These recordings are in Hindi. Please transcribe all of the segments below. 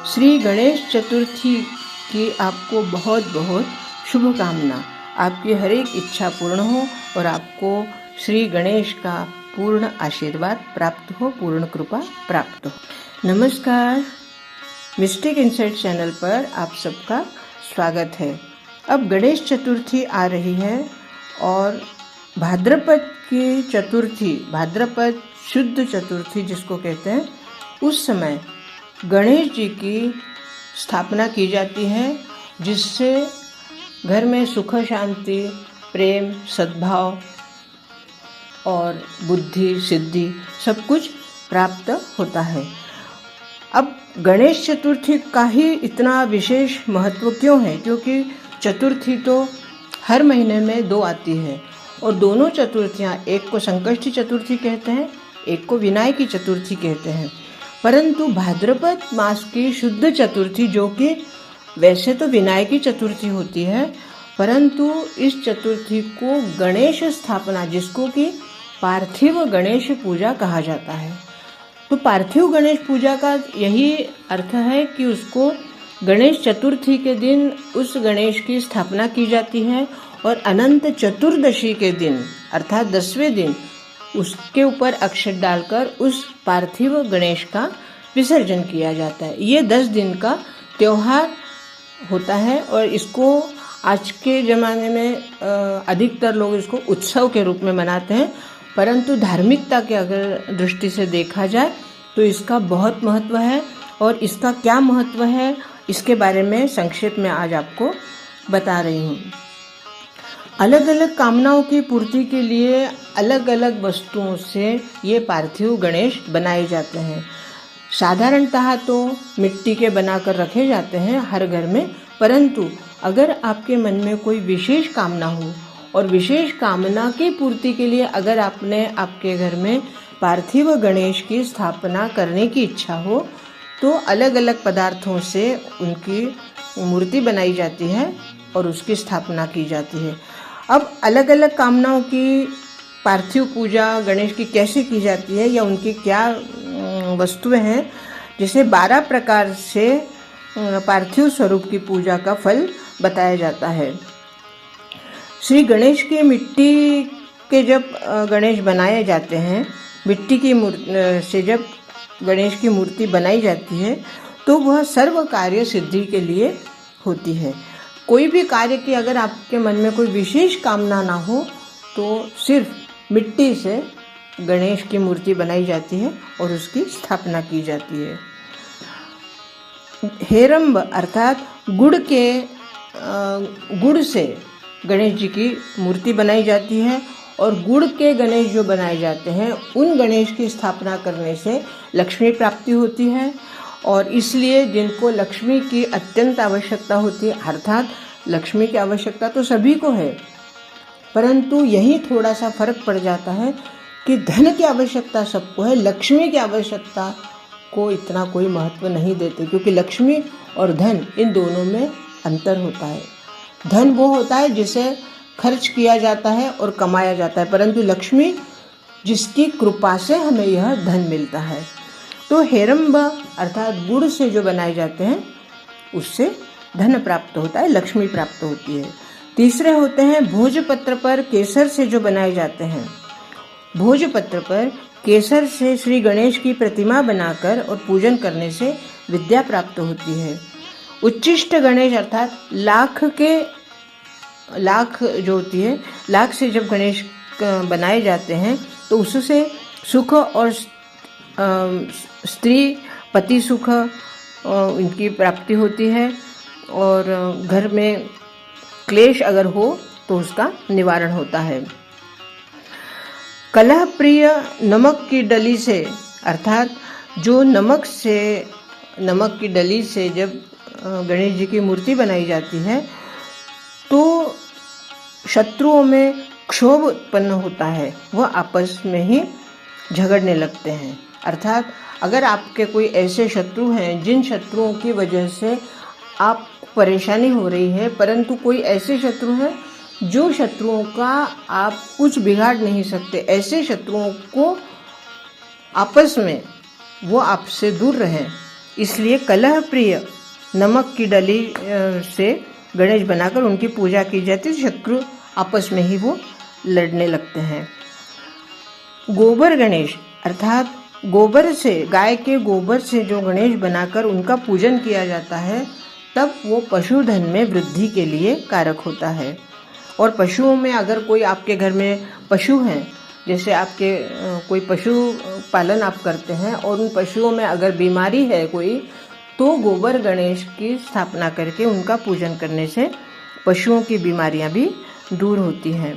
श्री गणेश चतुर्थी की आपको बहुत बहुत शुभकामना। आपकी हर एक इच्छा पूर्ण हो और आपको श्री गणेश का पूर्ण आशीर्वाद प्राप्त हो, पूर्ण कृपा प्राप्त हो। नमस्कार, मिस्टिक इनसाइट चैनल पर आप सबका स्वागत है। अब गणेश चतुर्थी आ रही है और भाद्रपद की चतुर्थी, भाद्रपद शुद्ध चतुर्थी जिसको कहते हैं, उस समय गणेश जी की स्थापना की जाती है, जिससे घर में सुख शांति, प्रेम, सद्भाव और बुद्धि सिद्धि सब कुछ प्राप्त होता है। अब गणेश चतुर्थी का ही इतना विशेष महत्व क्यों है? क्योंकि चतुर्थी तो हर महीने में 2 आती है और दोनों चतुर्थियाँ, एक को संकष्टी चतुर्थी कहते हैं, एक को विनायकी चतुर्थी कहते हैं। परंतु भाद्रपद मास की शुद्ध चतुर्थी, जो कि वैसे तो विनायकी चतुर्थी होती है, परंतु इस चतुर्थी को गणेश स्थापना, जिसको कि पार्थिव गणेश पूजा कहा जाता है, तो पार्थिव गणेश पूजा का यही अर्थ है कि उसको गणेश चतुर्थी के दिन उस गणेश की स्थापना की जाती है और अनंत चतुर्दशी के दिन अर्थात 10वें दिन उसके ऊपर अक्षत डालकर उस पार्थिव गणेश का विसर्जन किया जाता है। ये 10 दिन का त्यौहार होता है और इसको आज के ज़माने में अधिकतर लोग इसको उत्सव के रूप में मनाते हैं, परंतु धार्मिकता के अगर दृष्टि से देखा जाए तो इसका बहुत महत्व है। और इसका क्या महत्व है, इसके बारे में संक्षेप में आज आपको बता रही हूँ। अलग अलग कामनाओं की पूर्ति के लिए अलग अलग वस्तुओं से ये पार्थिव गणेश बनाए जाते हैं। साधारणतः तो मिट्टी के बनाकर रखे जाते हैं हर घर में, परंतु अगर आपके मन में कोई विशेष कामना हो और विशेष कामना की पूर्ति के लिए अगर आपने आपके घर में पार्थिव गणेश की स्थापना करने की इच्छा हो, तो अलग अलग पदार्थों से उनकी मूर्ति बनाई जाती है और उसकी स्थापना की जाती है। अब अलग अलग कामनाओं की पार्थिव पूजा गणेश की कैसे की जाती है या उनकी क्या वस्तुएं हैं, जिसे 12 प्रकार से पार्थिव स्वरूप की पूजा का फल बताया जाता है। श्री गणेश की मिट्टी के जब गणेश बनाए जाते हैं, मिट्टी की से जब गणेश की मूर्ति बनाई जाती है, तो वह सर्व कार्य सिद्धि के लिए होती है। कोई भी कार्य की अगर आपके मन में कोई विशेष कामना ना हो, तो सिर्फ मिट्टी से गणेश की मूर्ति बनाई जाती है और उसकी स्थापना की जाती है। हेरंब अर्थात गुड़ से गणेश जी की मूर्ति बनाई जाती है और गुड़ के गणेश जो बनाए जाते हैं, उन गणेश की स्थापना करने से लक्ष्मी प्राप्ति होती है। और इसलिए जिनको लक्ष्मी की अत्यंत आवश्यकता होती है, अर्थात लक्ष्मी की आवश्यकता तो सभी को है, परंतु यही थोड़ा सा फर्क पड़ जाता है कि धन की आवश्यकता सबको है, लक्ष्मी की आवश्यकता को इतना कोई महत्व नहीं देते, क्योंकि लक्ष्मी और धन इन दोनों में अंतर होता है। धन वो होता है जिसे खर्च किया जाता है और कमाया जाता है, परंतु लक्ष्मी जिसकी कृपा से हमें यह धन मिलता है। तो हेरंब अर्थात गुड़ से जो बनाए जाते हैं, उससे धन प्राप्त होता है, लक्ष्मी प्राप्त होती है। तीसरे होते हैं भोजपत्र पर केसर से जो बनाए जाते हैं। भोजपत्र पर केसर से श्री गणेश की प्रतिमा बनाकर और पूजन करने से विद्या प्राप्त होती है। उच्चिष्ट गणेश अर्थात लाख जो होती है, लाख से जब गणेश बनाए जाते हैं, तो उससे सुख और स्त्री पति सुख इनकी प्राप्ति होती है और घर में क्लेश अगर हो तो उसका निवारण होता है। कलह प्रिय नमक की डली से अर्थात जो नमक की डली से जब गणेश जी की मूर्ति बनाई जाती है, तो शत्रुओं में क्षोभ उत्पन्न होता है, वह आपस में ही झगड़ने लगते हैं। अर्थात अगर आपके कोई ऐसे शत्रु हैं जिन शत्रुओं की वजह से आप परेशानी हो रही है, परंतु कोई ऐसे शत्रु हैं जो शत्रुओं का आप कुछ बिगाड़ नहीं सकते, ऐसे शत्रुओं को आपस में वो आपसे दूर रहें, इसलिए कलह प्रिय नमक की डली से गणेश बनाकर उनकी पूजा की जाती है। शत्रु आपस में ही वो लड़ने लगते हैं। गोबर गणेश अर्थात गोबर से, गाय के गोबर से जो गणेश बनाकर उनका पूजन किया जाता है, तब वो पशुधन में वृद्धि के लिए कारक होता है। और पशुओं में अगर कोई आपके घर में पशु हैं, जैसे आपके कोई पशु पालन आप करते हैं और उन पशुओं में अगर बीमारी है कोई, तो गोबर गणेश की स्थापना करके उनका पूजन करने से पशुओं की बीमारियां भी दूर होती हैं।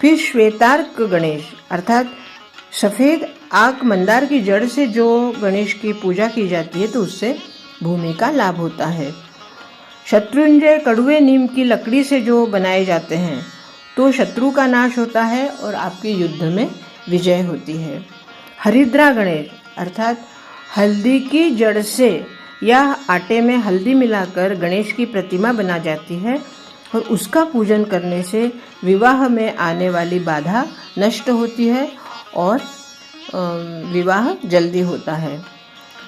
फिर श्वेतार्क गणेश अर्थात सफ़ेद आक मंदार की जड़ से जो गणेश की पूजा की जाती है, तो उससे भूमि का लाभ होता है। शत्रुंजय कड़वे नीम की लकड़ी से जो बनाए जाते हैं, तो शत्रु का नाश होता है और आपके युद्ध में विजय होती है। हरिद्रा गणेश अर्थात हल्दी की जड़ से या आटे में हल्दी मिलाकर गणेश की प्रतिमा बना जाती है और उसका पूजन करने से विवाह में आने वाली बाधा नष्ट होती है और विवाह जल्दी होता है।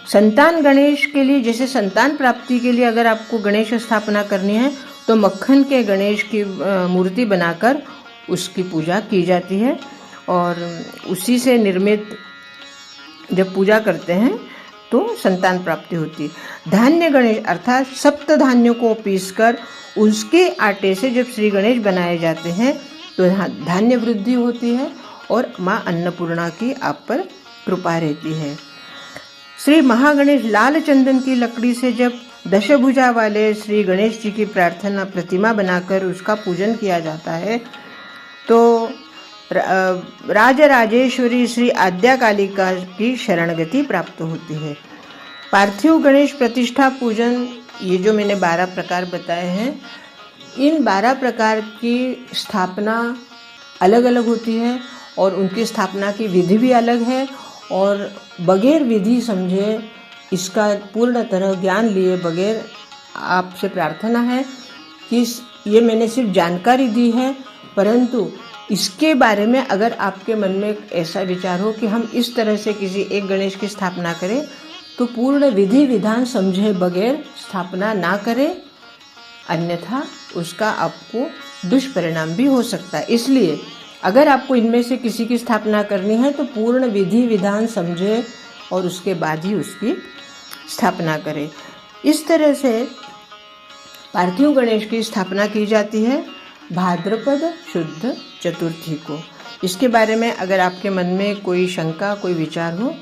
संतान गणेश के लिए, जैसे संतान प्राप्ति के लिए अगर आपको गणेश स्थापना करनी है, तो मक्खन के गणेश की मूर्ति बनाकर उसकी पूजा की जाती है और उसी से निर्मित जब पूजा करते हैं तो संतान प्राप्ति होती है। धान्य गणेश अर्थात सप्त धान्यों को पीसकर उसके आटे से जब श्री गणेश बनाए जाते हैं, तो धान्य वृद्धि होती है और माँ अन्नपूर्णा की आप पर कृपा रहती है। श्री महागणेश लाल चंदन की लकड़ी से जब दशभुजा वाले श्री गणेश जी की प्रार्थना प्रतिमा बनाकर उसका पूजन किया जाता है, तो राजराजेश्वरी श्री आद्या कालिका की शरणगति प्राप्त होती है। पार्थिव गणेश प्रतिष्ठा पूजन, ये जो मैंने 12 प्रकार बताए हैं, इन 12 प्रकार की स्थापना अलग अलग होती है और उनकी स्थापना की विधि भी अलग है। और बगैर विधि समझे, इसका पूर्ण तरह ज्ञान लिए बगैर आपसे प्रार्थना है कि ये मैंने सिर्फ जानकारी दी है, परंतु इसके बारे में अगर आपके मन में ऐसा विचार हो कि हम इस तरह से किसी एक गणेश की स्थापना करें, तो पूर्ण विधि विधान समझे बगैर स्थापना ना करें, अन्यथा उसका आपको दुष्परिणाम भी हो सकता है। इसलिए अगर आपको इनमें से किसी की स्थापना करनी है, तो पूर्ण विधि विधान समझे और उसके बाद ही उसकी स्थापना करें। इस तरह से पार्थिव गणेश की स्थापना की जाती है भाद्रपद शुद्ध चतुर्थी को। इसके बारे में अगर आपके मन में कोई शंका, कोई विचार हो,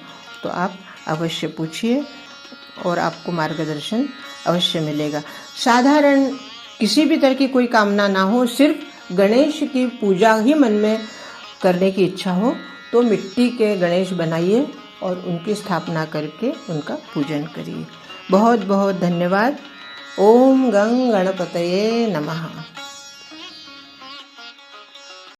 तो आप अवश्य पूछिए और आपको मार्गदर्शन अवश्य मिलेगा। साधारण किसी भी तरह की कोई कामना ना हो, सिर्फ गणेश की पूजा ही मन में करने की इच्छा हो, तो मिट्टी के गणेश बनाइए और उनकी स्थापना करके उनका पूजन करिए। बहुत बहुत धन्यवाद। ओम गं गणपतये नमः।